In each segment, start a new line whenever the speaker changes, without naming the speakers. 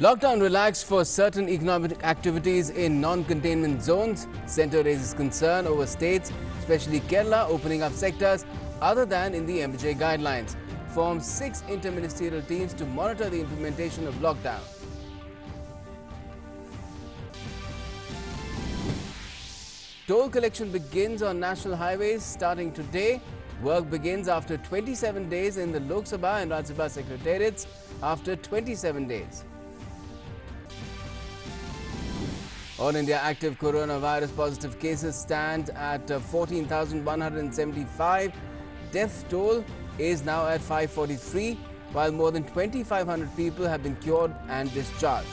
Lockdown relaxed for certain economic activities in non-containment zones. Centre raises concern over states, especially Kerala, opening up sectors other than in the MJ guidelines. Forms 6 interministerial teams to monitor the implementation of lockdown. Toll collection begins on national highways starting today. Work begins after 27 days in the Lok Sabha and Rajya Sabha secretariats after 27 days. All India active coronavirus positive cases stand at 14,175. Death toll is now at 543, while more than 2,500 people have been cured and discharged.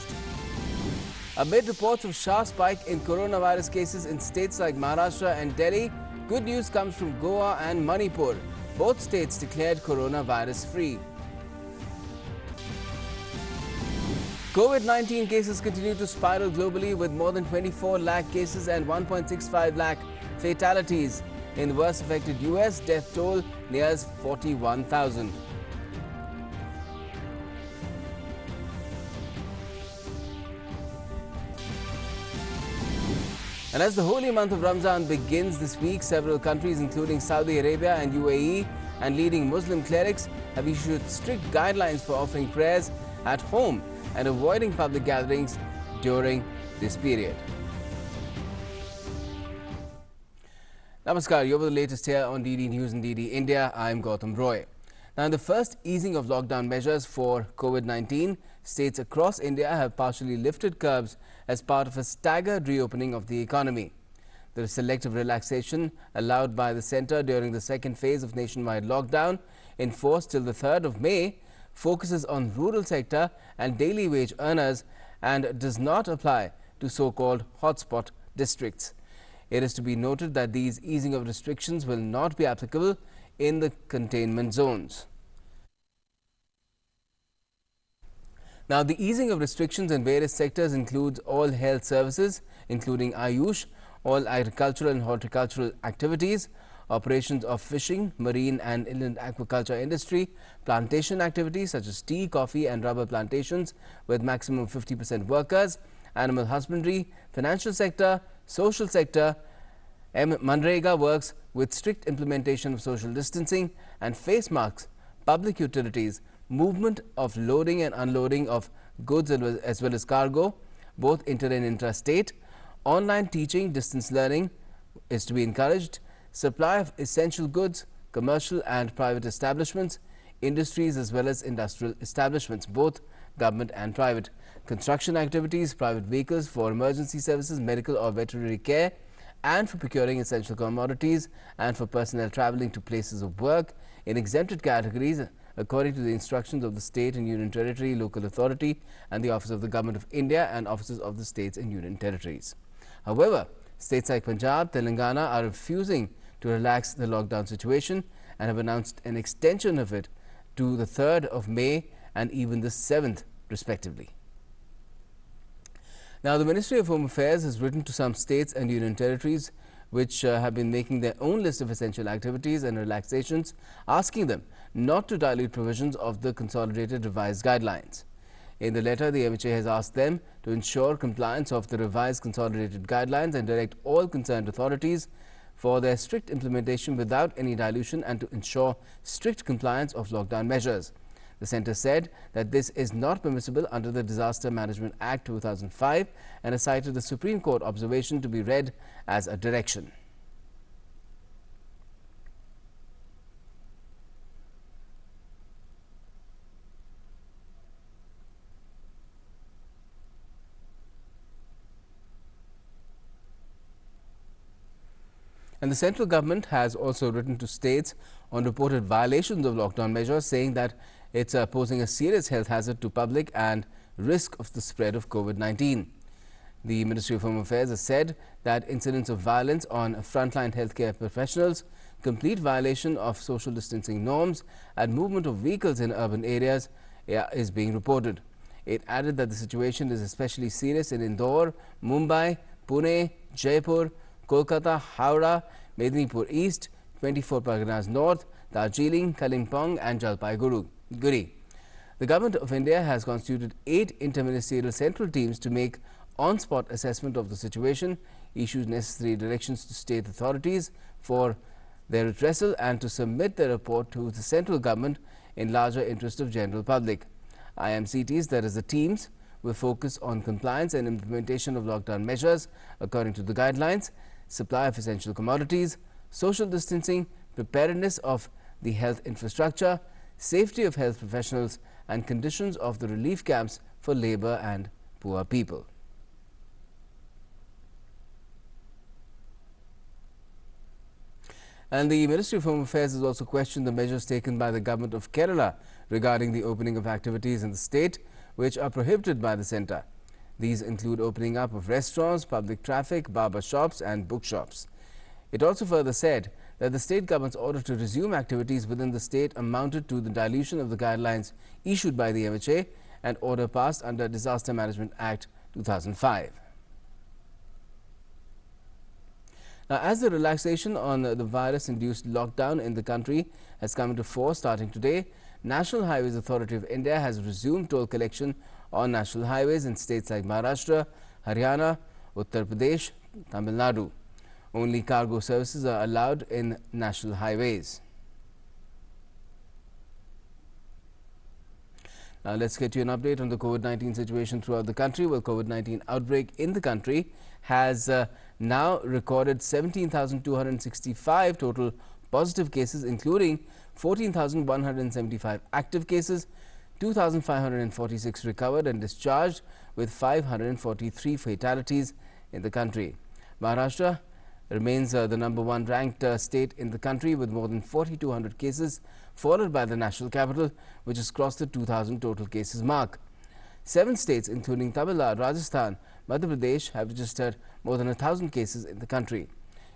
Amid reports of sharp spike in coronavirus cases in states like Maharashtra and Delhi, good news comes from Goa and Manipur. Both states declared coronavirus free. COVID-19 cases continue to spiral globally with more than 24 lakh cases and 1.65 lakh fatalities. In the worst affected US, death toll nears 41,000. And as the holy month of Ramzan begins this week, several countries including Saudi Arabia and UAE and leading Muslim clerics have issued strict guidelines for offering prayers at home and avoiding public gatherings during this period. Namaskar, you're with the latest here on DD News and DD India. I'm Gautam Roy. Now, in the first easing of lockdown measures for COVID-19, states across India have partially lifted curbs as part of a staggered reopening of the economy. The selective relaxation allowed by the centre during the second phase of nationwide lockdown, in force till the 3rd of May, focuses on rural sector and daily wage earners and does not apply to so-called hotspot districts. It is to be noted that these easing of restrictions will not be applicable in the containment zones. Now, the easing of restrictions in various sectors includes all health services, including Ayush, all agricultural and horticultural activities, operations of fishing, marine and inland aquaculture industry, plantation activities such as tea, coffee and rubber plantations with maximum 50% workers, animal husbandry, financial sector, social sector, Manrega works with strict implementation of social distancing and face masks, public utilities, movement of loading and unloading of goods as well as cargo, both inter and intrastate, online teaching, distance learning is to be encouraged, supply of essential goods, commercial and private establishments, industries as well as industrial establishments, both government and private, construction activities, private vehicles for emergency services, medical or veterinary care, and for procuring essential commodities, and for personnel travelling to places of work in exempted categories according to the instructions of the state and union territory, local authority and the Office of the Government of India and offices of the states and union territories. However, states like Punjab, Telangana are refusing to relax the lockdown situation and have announced an extension of it to the 3rd of May and even the 7th respectively. Now, the Ministry of Home Affairs has written to some states and union territories which have been making their own list of essential activities and relaxations, asking them not to dilute provisions of the consolidated revised guidelines. In the letter, the MHA has asked them to ensure compliance of the revised consolidated guidelines and direct all concerned authorities for their strict implementation without any dilution and to ensure strict compliance of lockdown measures. The centre said that this is not permissible under the Disaster Management Act 2005 and has cited the Supreme Court observation to be read as a direction. And the central government has also written to states on reported violations of lockdown measures, saying that it's posing a serious health hazard to public and risk of the spread of COVID-19. The Ministry of Home Affairs has said that incidents of violence on frontline healthcare professionals, complete violation of social distancing norms and movement of vehicles in urban areas is being reported. It added that the situation is especially serious in Indore, Mumbai, Pune, Jaipur, Kolkata, Howrah, Medinipur East, 24 Parganas North, Darjeeling, Kalimpong and Jalpaiguri. The Government of India has constituted 8 interministerial central teams to make on-spot assessment of the situation, issue necessary directions to state authorities for their redressal and to submit their report to the central government in larger interest of general public. IMCTs, that is the teams, will focus on compliance and implementation of lockdown measures according to the guidelines, supply of essential commodities, social distancing, preparedness of the health infrastructure, safety of health professionals and conditions of the relief camps for labour and poor people. And the Ministry of Home Affairs has also questioned the measures taken by the government of Kerala regarding the opening of activities in the state which are prohibited by the centre. These include opening up of restaurants, public traffic, barber shops and bookshops. It also further said that the state government's order to resume activities within the state amounted to the dilution of the guidelines issued by the MHA and order passed under Disaster Management Act 2005. Now, as the relaxation on the virus-induced lockdown in the country has come into force starting today, National Highways Authority of India has resumed toll collection on national highways in states like Maharashtra, Haryana, Uttar Pradesh, Tamil Nadu. Only cargo services are allowed in national highways. Now, let's get you an update on the COVID-19 situation throughout the country. Well, COVID-19 outbreak in the country has now recorded 17,265 total positive cases, including 14,175 active cases, 2,546 recovered and discharged, with 543 fatalities in the country. Maharashtra remains the #1 ranked state in the country with more than 4,200 cases, followed by the national capital, which has crossed the 2,000 total cases mark. 7 states, including Tamil Nadu, Rajasthan, Madhya Pradesh, have registered more than 1,000 cases in the country.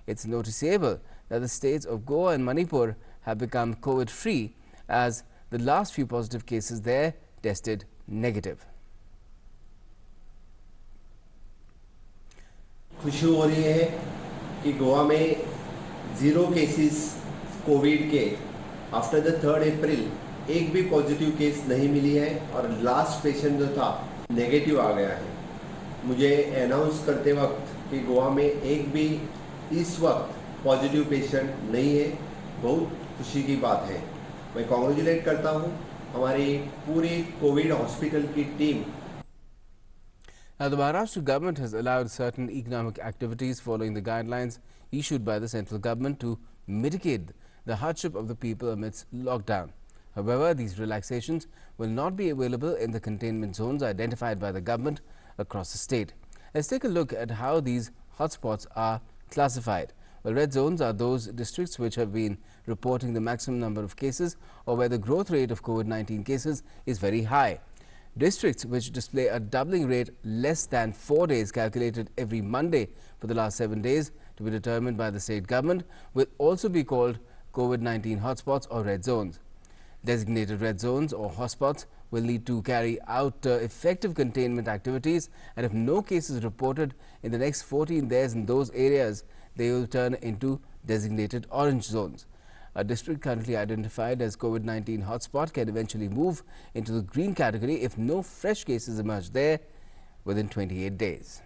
It's noticeable that the states of Goa and Manipur have become COVID-free, as the last few positive cases there tested negative.
खुशी हो रही है कि गोवा में 0 cases Covid के after the 3 अप्रैल एक भी positive case नहीं मिली है और लास्ट पेशेंट जो था नेगेटिव आ गया है। मुझे अनाउंस करते वक्त कि गोवा में एक भी इस वक्त पॉजिटिव पेशेंट नहीं है, बहुत खुशी की बात है। मैं कांग्रेचुलेट करता हूं हमारी पूरी कोविड हॉस्पिटल की team.
Now, the Maharashtra government has allowed certain economic activities following the guidelines issued by the central government to mitigate the hardship of the people amidst lockdown. However, these relaxations will not be available in the containment zones identified by the government across the state. Let's take a look at how these hotspots are classified. Well, red zones are those districts which have been reporting the maximum number of cases or where the growth rate of COVID-19 cases is very high. Districts which display a doubling rate less than 4 days calculated every Monday for the last 7 days to be determined by the state government will also be called COVID-19 hotspots or red zones. Designated red zones or hotspots will need to carry out effective containment activities, and if no cases reported in the next 14 days in those areas, they will turn into designated orange zones. A district currently identified as COVID-19 hotspot can eventually move into the green category if no fresh cases emerge there within 28 days.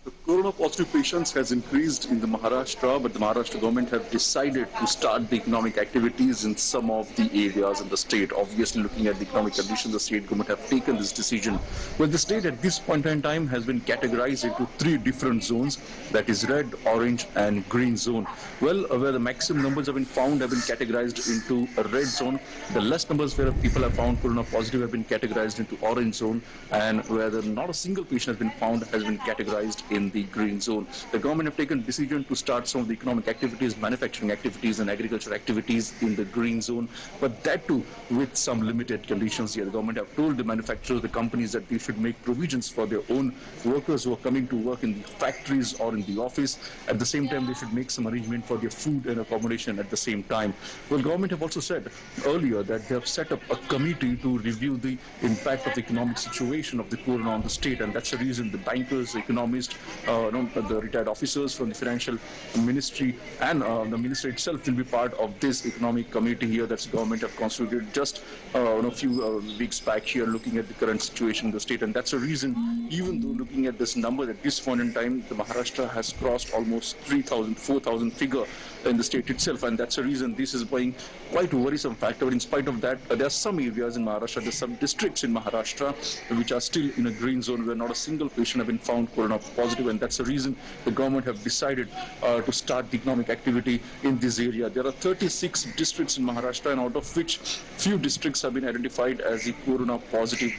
The corona positive patients has increased in the Maharashtra, but the Maharashtra government have decided to start the economic activities in some of the areas in the state. Obviously, looking at the economic conditions, the state government have taken this decision. Well, the state at this point in time has been categorized into 3 different zones, that is red, orange and green zone. Well, where the maximum numbers have been found have been categorized into a red zone. The less numbers where people have found corona positive have been categorized into orange zone, and where not a single patient has been found has been categorized in the green zone. The government have taken decision to start some of the economic activities, manufacturing activities and agriculture activities in the green zone, but that too with some limited conditions here. The government have told the manufacturers, the companies, that they should make provisions for their own workers who are coming to work in the factories or in the office. At the same time, they should make some arrangement for their food and accommodation at the same time. Well, government have also said earlier that they have set up a committee to review the impact of the economic situation of the corona on the state, and that's the reason the bankers, economists the retired officers from the financial ministry, and the ministry itself will be part of this economic committee here that's government have constituted just a few weeks back here, looking at the current situation in the state. And that's a reason, even though looking at this number at this point in time, the Maharashtra has crossed almost 3,000, 4,000 figure in the state itself, and that's a reason this is being quite a worrisome factor. But in spite of that, there are some areas in Maharashtra, there's some districts in Maharashtra which are still in a green zone where not a single patient have been found corona positive, and that's the reason the government have decided to start the economic activity in this area. There are 36 districts in Maharashtra, and out of which few districts have been identified as the corona positive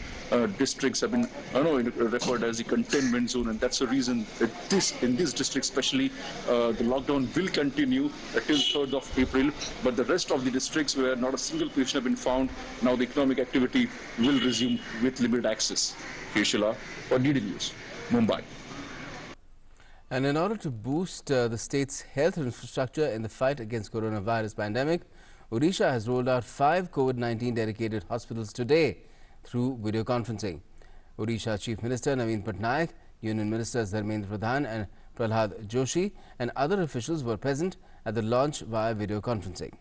districts, have been referred as the containment zone, and that's the reason that in this district especially the lockdown will continue till 3rd of April. But the rest of the districts where not a single patient have been found, now the economic activity will resume with limited access. Keshila for DD News, Mumbai.
And in order to boost the state's health infrastructure in the fight against coronavirus pandemic, Odisha has rolled out 5 COVID-19 dedicated hospitals today through video conferencing. Odisha Chief Minister Naveen Patnaik, Union Ministers Dharmendra Pradhan and Prahlad Joshi and other officials were present at the launch via video conferencing.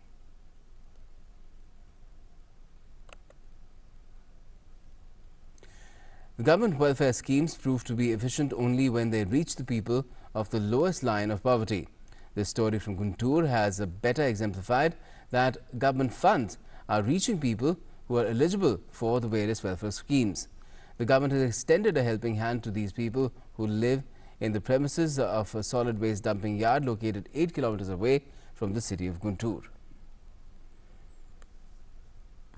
The government welfare schemes prove to be efficient only when they reach the people of the lowest line of poverty. This story from Guntur has better exemplified that government funds are reaching people who are eligible for the various welfare schemes. The government has extended a helping hand to these people who live in the premises of a solid waste dumping yard located 8 kilometers away from the city of Guntur.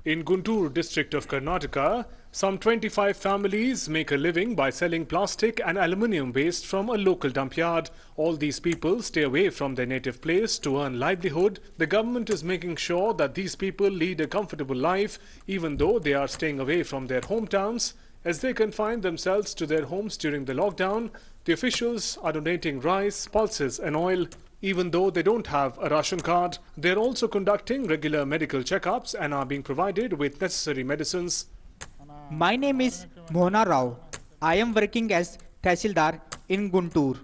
In Guntur district of Karnataka, some 25 families make a living by selling plastic and aluminium waste from a local dump yard. All these people stay away from their native place to earn livelihood. The government is making sure that these people lead a comfortable life even though they are staying away from their hometowns. As they confine themselves to their homes during the lockdown, the officials are donating rice, pulses and oil. Even though they don't have a ration card, they are also conducting regular medical checkups and are being provided with necessary medicines.
My name is Mohana Rao. I am working as Tehsildar in Guntur.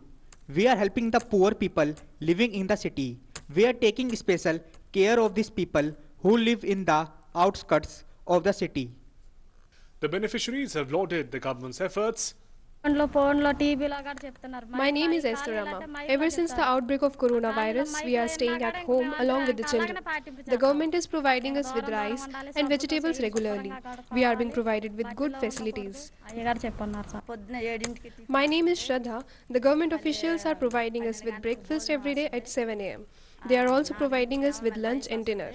We are helping the poor people living in the city. We are taking special care of these people who live in the outskirts of the city.
The beneficiaries have lauded the government's efforts.
My name is Esther Rama. Ever since the outbreak of coronavirus, we are staying at home along with the children. The government is providing us with rice and vegetables regularly. We are being provided with good facilities. My name is Shraddha. The government officials are providing us with breakfast every day at 7 a.m. They are also providing us with lunch and dinner.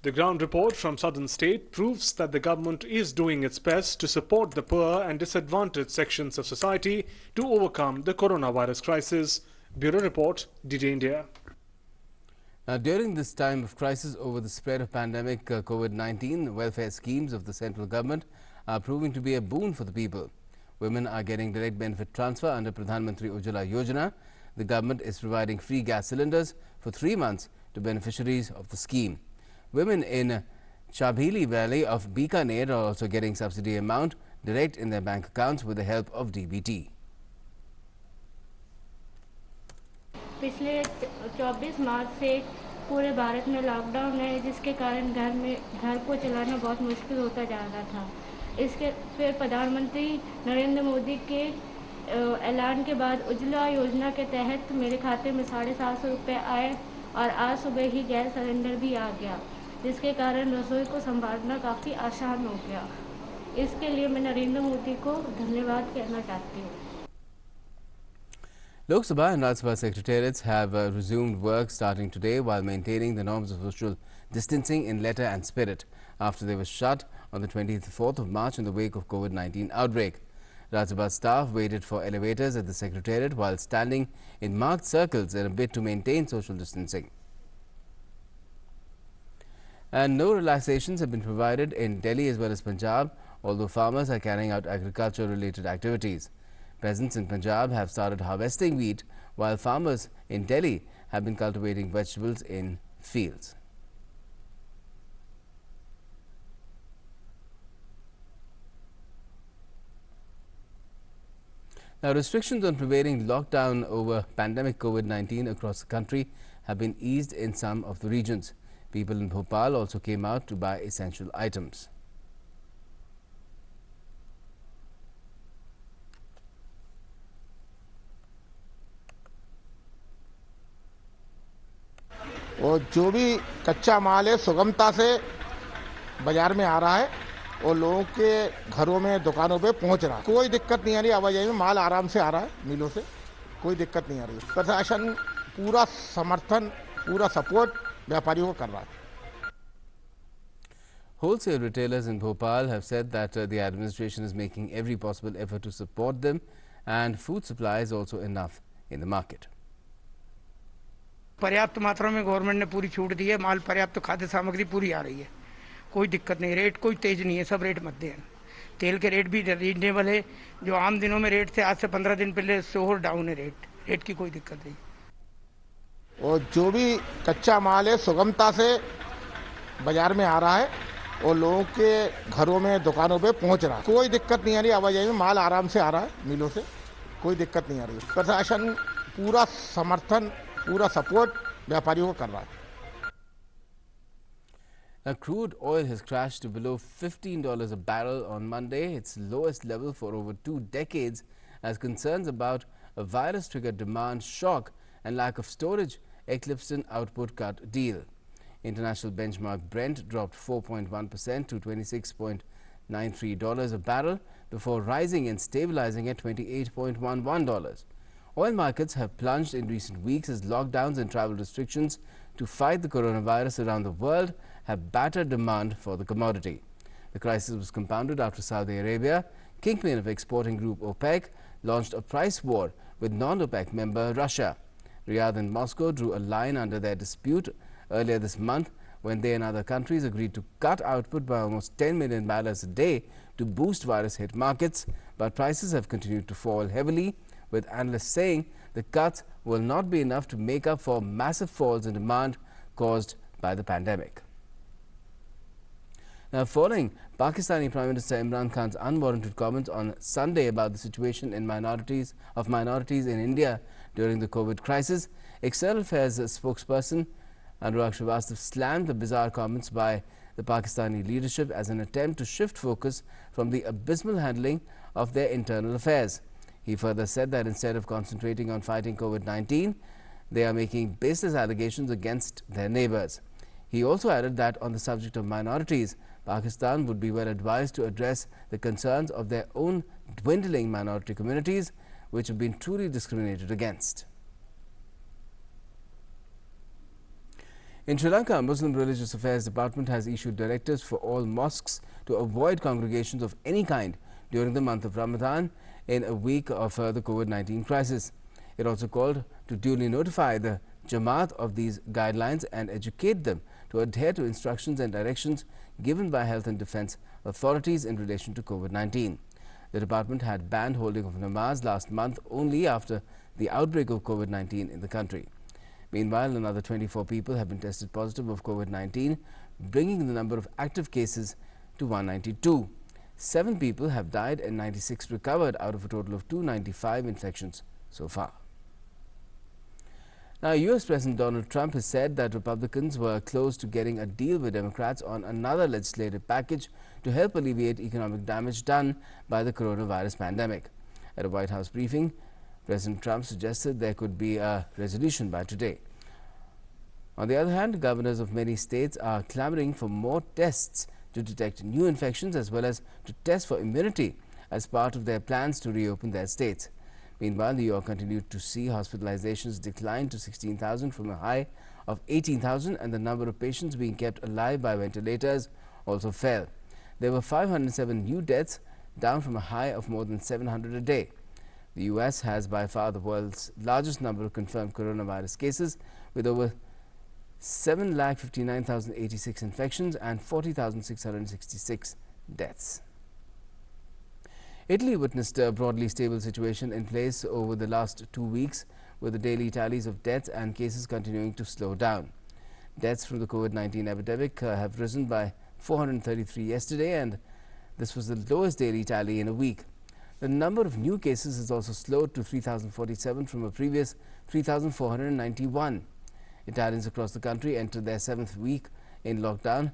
The ground report from southern state proves that the government is doing its best to support the poor and disadvantaged sections of society to overcome the coronavirus crisis. Bureau Report, DD India.
Now, during this time of crisis over the spread of pandemic COVID-19, welfare schemes of the central government are proving to be a boon for the people. Women are getting direct benefit transfer under Pradhan Mantri Ujjwala Yojana. The government is providing free gas cylinders for 3 months to beneficiaries of the scheme. Women in Chabhili Valley of Bikaner are also getting subsidy amount direct in their bank accounts with the help of DBT.
पिछले 24 मार्च से पूरे भारत में lockdown है, जिसके कारण घर को चलाना बहुत मुश्किल होता जा रहा था। इसके फिर प्रधानमंत्री नरेंद्र मोदी के ऐलान के बाद उज्ज्वला योजना के तहत मेरे खाते में 750 रुपये आए और आज सुबह ही गैस सिलेंडर भी आ गया, जिसके कारण रसोई को संभालना काफ़ी आसान हो गया। इसके लिए मैं नरेंद्र मोदी को धन्यवाद कहना चाहती हूँ।
Lok Sabha and Rajya Sabha secretariats have resumed work starting today while maintaining the norms of social distancing in letter and spirit after they were shut on the 24th of March in the wake of COVID-19 outbreak. Rajya Sabha staff waited for elevators at the secretariat while standing in marked circles in a bid to maintain social distancing. And no relaxations have been provided in Delhi as well as Punjab, although farmers are carrying out agriculture-related activities. Peasants in Punjab have started harvesting wheat, while farmers in Delhi have been cultivating vegetables in fields. Now, restrictions on prevailing lockdown over pandemic COVID-19 across the country have been eased in some of the regions. People in Bhopal also came out to buy essential items.
और जो भी कच्चा माल है सुगमता से बाजार में आ रहा है और लोगों के घरों में दुकानों पे पहुंच रहा है। कोई दिक्कत नहीं आ रही, आवाजाही में माल आराम से आ रहा है मिलों से, कोई दिक्कत नहीं आ रही। प्रशासन पूरा समर्थन, पूरा सपोर्ट व्यापारियों को कर रहा है।
Wholesale retailers in Bhopal have said that the administration is making every possible effort to support them, and food supply is also enough in the market.
पर्याप्त मात्रा में गवर्नमेंट ने पूरी छूट दी है, माल पर्याप्त खाद्य सामग्री पूरी आ रही है, कोई दिक्कत नहीं, रेट कोई तेज नहीं है, सब रेट मध्य है। तेल के रेट भी रीजनेबल है, जो आम दिनों में रेट थे आज से 15 दिन पहले से और डाउन है रेट की कोई दिक्कत नहीं।
और जो भी कच्चा माल है सुगमता से बाजार में आ रहा है और लोगों के घरों में दुकानों पे पहुंच रहा है। कोई दिक्कत नहीं आ रही, आवाजाही में माल आराम से आ रहा है मिलों से, कोई दिक्कत नहीं आ रही। प्रशासन पूरा समर्थन, पूरा सपोर्ट व्यापारियों को कर रहा है।
Now, crude oil has crashed to below $15 a barrel on Monday, its lowest level for over 2 decades, as concerns about a virus-triggered demand shock and lack of storage eclipsed an output cut deal. International benchmark Brent dropped 4.1% to $26.93 a barrel before rising and stabilizing at $28.11. Oil markets have plunged in recent weeks as lockdowns and travel restrictions to fight the coronavirus around the world have battered demand for the commodity. The crisis was compounded after Saudi Arabia, kingpin of exporting group OPEC, launched a price war with non-OPEC member Russia. Riyadh and Moscow drew a line under their dispute earlier this month when they and other countries agreed to cut output by almost 10 million barrels a day to boost virus-hit markets, but prices have continued to fall heavily, with analysts saying the cuts will not be enough to make up for massive falls in demand caused by the pandemic. Now, following Pakistani Prime Minister Imran Khan's unwarranted comments on Sunday about the situation in minorities in India during the COVID crisis, External Affairs spokesperson Anurag Srivastava slammed the bizarre comments by the Pakistani leadership as an attempt to shift focus from the abysmal handling of their internal affairs. He further said that instead of concentrating on fighting COVID-19, they are making baseless allegations against their neighbors. He also added that on the subject of minorities, Pakistan would be well advised to address the concerns of their own dwindling minority communities, which have been truly discriminated against. In Sri Lanka, Muslim Religious Affairs Department has issued directives for all mosques to avoid congregations of any kind during the month of Ramadan in a week of the COVID-19 crisis. It also called to duly notify the Jamaat of these guidelines and educate them to adhere to instructions and directions given by health and defense authorities in relation to COVID-19. The department had banned holding of namaz last month only after the outbreak of COVID-19 in the country. Meanwhile, another 24 people have been tested positive of COVID-19, bringing the number of active cases to 192. 7 people have died and 96 recovered out of a total of 295 infections so far. Now, U.S. President Donald Trump has said that Republicans were close to getting a deal with Democrats on another legislative package to help alleviate economic damage done by the coronavirus pandemic. At a White House briefing, President Trump suggested there could be a resolution by today. On the other hand, governors of many states are clamoring for more tests to detect new infections as well as to test for immunity as part of their plans to reopen their states. Meanwhile, New York continued to see hospitalizations decline to 16,000 from a high of 18,000, and the number of patients being kept alive by ventilators also fell. There were 507 new deaths, down from a high of more than 700 a day. The U.S. has by far the world's largest number of confirmed coronavirus cases, with over 7,59,086 infections and 40,666 deaths. Italy witnessed a broadly stable situation in place over the last 2 weeks, with the daily tallies of deaths and cases continuing to slow down. Deaths from the COVID-19 epidemic have risen by 433 yesterday, and this was the lowest daily tally in a week. The number of new cases has also slowed to 3,047 from a previous 3,491. Italians across the country entered their 7th week in lockdown.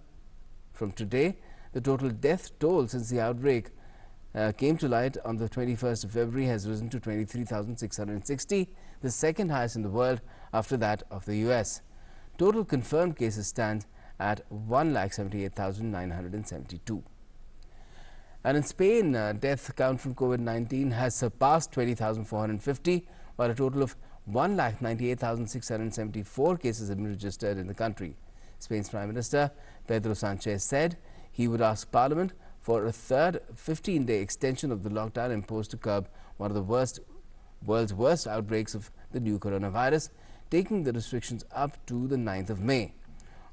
From today, the total death toll since the outbreak came to light on the 21st of February has risen to 23,660, the second highest in the world after that of the US. Total confirmed cases stand at 1,78,972. And in Spain, death count from COVID-19 has surpassed 20,450, while a total of 1,98,674 cases have been registered in the country. Spain's Prime Minister Pedro Sanchez said he would ask Parliament for a third 15-day extension of the lockdown imposed to curb one of the world's worst outbreaks of the new coronavirus, taking the restrictions up to the 9th of May.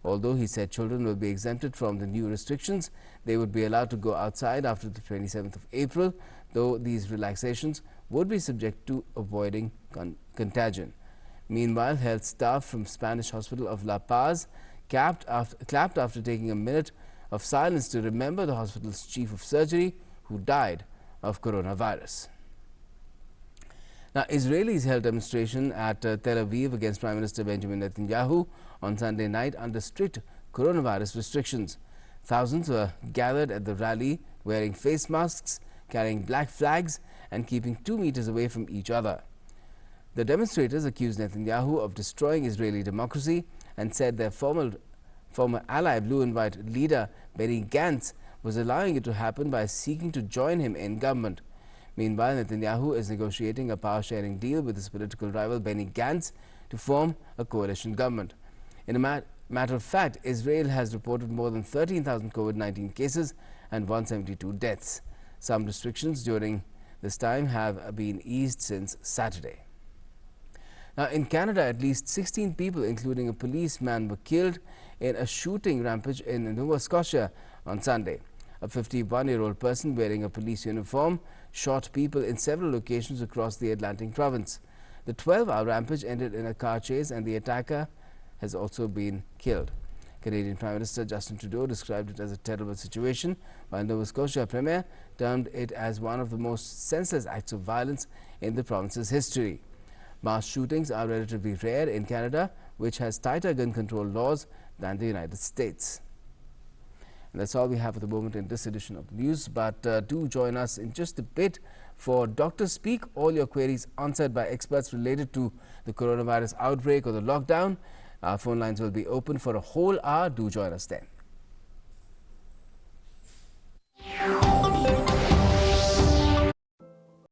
Although he said children will be exempted from the new restrictions, they would be allowed to go outside after the 27th of April, though these relaxations would be subject to avoiding contagion. Meanwhile, health staff from Spanish hospital of La Paz clapped after taking a minute of silence to remember the hospital's chief of surgery who died of coronavirus. Now, Israelis held demonstration at Tel Aviv against Prime Minister Benjamin Netanyahu on Sunday night under strict coronavirus restrictions. Thousands were gathered at the rally wearing face masks, carrying black flags and keeping 2 meters away from each other. The demonstrators accused Netanyahu of destroying Israeli democracy and said their former ally, blue and white leader Benny Gantz, was allowing it to happen by seeking to join him in government. Meanwhile, Netanyahu is negotiating a power-sharing deal with his political rival Benny Gantz to form a coalition government. In a matter of fact, Israel has reported more than 13,000 COVID-19 cases and 172 deaths. Some restrictions during this time have been eased since Saturday. Now, in Canada, at least 16 people, including a policeman, were killed in a shooting rampage in Nova Scotia on Sunday. A 51-year-old person wearing a police uniform shot people in several locations across the Atlantic province. The 12-hour rampage ended in a car chase and the attacker has also been killed. Canadian Prime Minister Justin Trudeau described it as a terrible situation, while Nova Scotia Premier termed it as one of the most senseless acts of violence in the province's history. Mass shootings are relatively rare in Canada, which has tighter gun control laws than the United States. And that's all we have at the moment in this edition of the news, but do join us in just a bit for Dr. Speak, all your queries answered by experts related to the coronavirus outbreak or the lockdown. Our phone lines will be open for a whole hour. Do join us then.